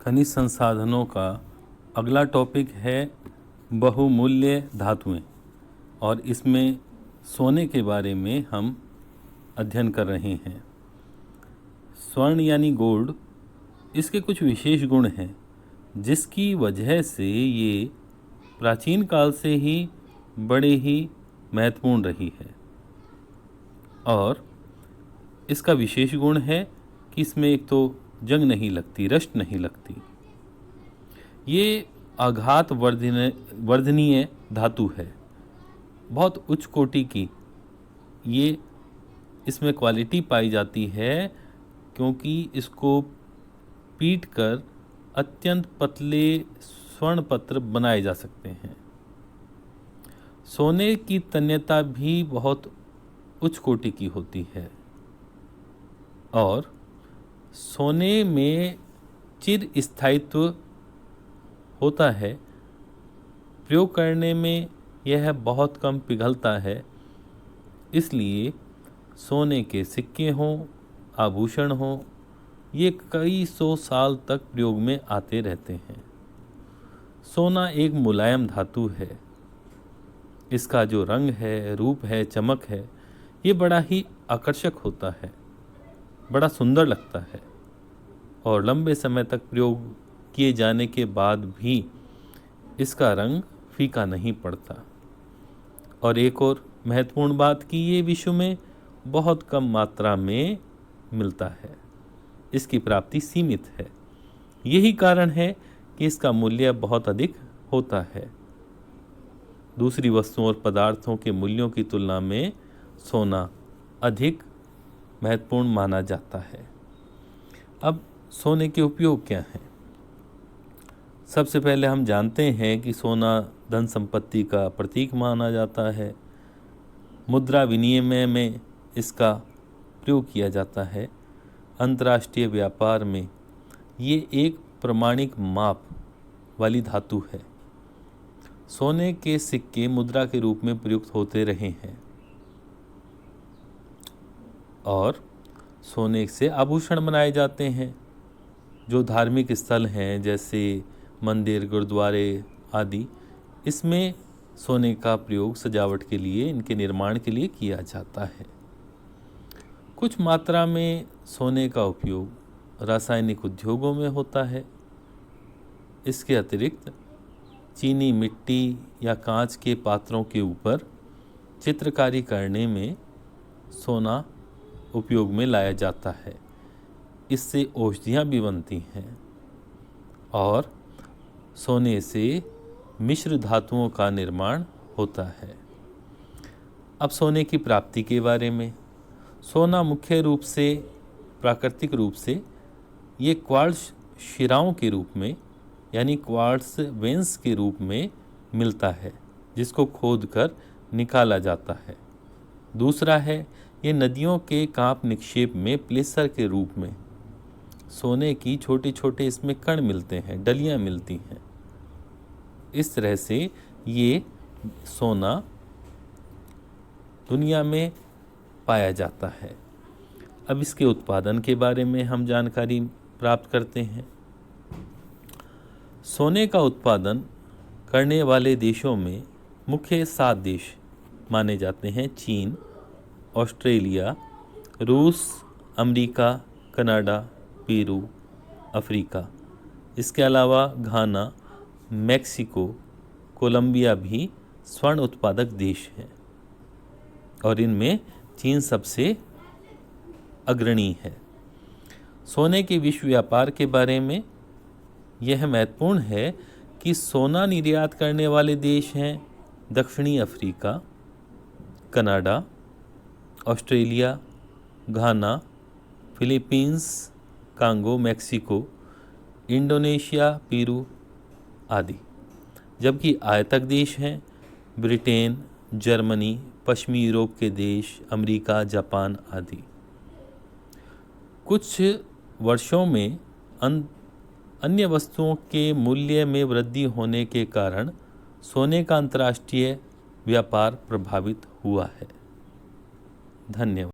खनिज संसाधनों का अगला टॉपिक है बहुमूल्य धातुएं, और इसमें सोने के बारे में हम अध्ययन कर रहे हैं। स्वर्ण यानी गोल्ड, इसके कुछ विशेष गुण हैं जिसकी वजह से ये प्राचीन काल से ही बड़े ही महत्वपूर्ण रही है। और इसका विशेष गुण है कि इसमें एक तो जंग नहीं लगती, रस्ट नहीं लगती। ये आघात वर्धनीय धातु है, बहुत उच्च कोटि की ये इसमें क्वालिटी पाई जाती है, क्योंकि इसको पीट कर अत्यंत पतले स्वर्ण पत्र बनाए जा सकते हैं। सोने की तन्यता भी बहुत उच्च कोटि की होती है और सोने में चिर स्थायित्व होता है। प्रयोग करने में यह बहुत कम पिघलता है, इसलिए सोने के सिक्के हों, आभूषण हों, ये कई सौ साल तक प्रयोग में आते रहते हैं। सोना एक मुलायम धातु है। इसका जो रंग है, रूप है, चमक है, ये बड़ा ही आकर्षक होता है, बड़ा सुंदर लगता है और लंबे समय तक प्रयोग किए जाने के बाद भी इसका रंग फीका नहीं पड़ता। और एक और महत्वपूर्ण बात कि ये विश्व में बहुत कम मात्रा में मिलता है, इसकी प्राप्ति सीमित है। यही कारण है कि इसका मूल्य बहुत अधिक होता है। दूसरी वस्तुओं और पदार्थों के मूल्यों की तुलना में सोना अधिक महत्वपूर्ण माना जाता है। अब सोने के उपयोग क्या हैं? सबसे पहले हम जानते हैं कि सोना धन संपत्ति का प्रतीक माना जाता है। मुद्रा विनिमय में इसका प्रयोग किया जाता है। अंतर्राष्ट्रीय व्यापार में ये एक प्रमाणिक माप वाली धातु है। सोने के सिक्के मुद्रा के रूप में प्रयुक्त होते रहे हैं और सोने से आभूषण बनाए जाते हैं। जो धार्मिक स्थल हैं जैसे मंदिर, गुरुद्वारे आदि, इसमें सोने का प्रयोग सजावट के लिए, इनके निर्माण के लिए किया जाता है। कुछ मात्रा में सोने का उपयोग रासायनिक उद्योगों में होता है। इसके अतिरिक्त चीनी मिट्टी या कांच के पात्रों के ऊपर चित्रकारी करने में सोना उपयोग में लाया जाता है। इससे औषधियाँ भी बनती हैं और सोने से मिश्र धातुओं का निर्माण होता है। अब सोने की प्राप्ति के बारे में। सोना मुख्य रूप से, प्राकृतिक रूप से, ये क्वार्ट्ज शिराओं के रूप में यानी क्वार्ट्ज वेंस के रूप में मिलता है, जिसको खोदकर निकाला जाता है। दूसरा है ये नदियों के कांप निक्षेप में प्लेसर के रूप में सोने की छोटे छोटे इसमें कण मिलते हैं, डलियां मिलती हैं। इस तरह से ये सोना दुनिया में पाया जाता है। अब इसके उत्पादन के बारे में हम जानकारी प्राप्त करते हैं। सोने का उत्पादन करने वाले देशों में मुख्य 7 देश माने जाते हैं। चीन, ऑस्ट्रेलिया, रूस, अमेरिका, कनाडा, पेरू, अफ्रीका। इसके अलावा घाना, मैक्सिको, कोलंबिया भी स्वर्ण उत्पादक देश हैं और इनमें चीन सबसे अग्रणी है। सोने के विश्व व्यापार के बारे में यह महत्वपूर्ण है कि सोना निर्यात करने वाले देश हैं दक्षिणी Africa, Canada, Australia, Ghana, Philippines, Congo, Mexico, Indonesia, Peru आदि। जबकि आयातक देश हैं ब्रिटेन, जर्मनी, पश्चिमी यूरोप के देश, अमेरिका, जापान आदि। कुछ वर्षों में अन्य वस्तुओं के मूल्य में वृद्धि होने के कारण सोने का अंतर्राष्ट्रीय व्यापार प्रभावित हुआ है। धन्यवाद।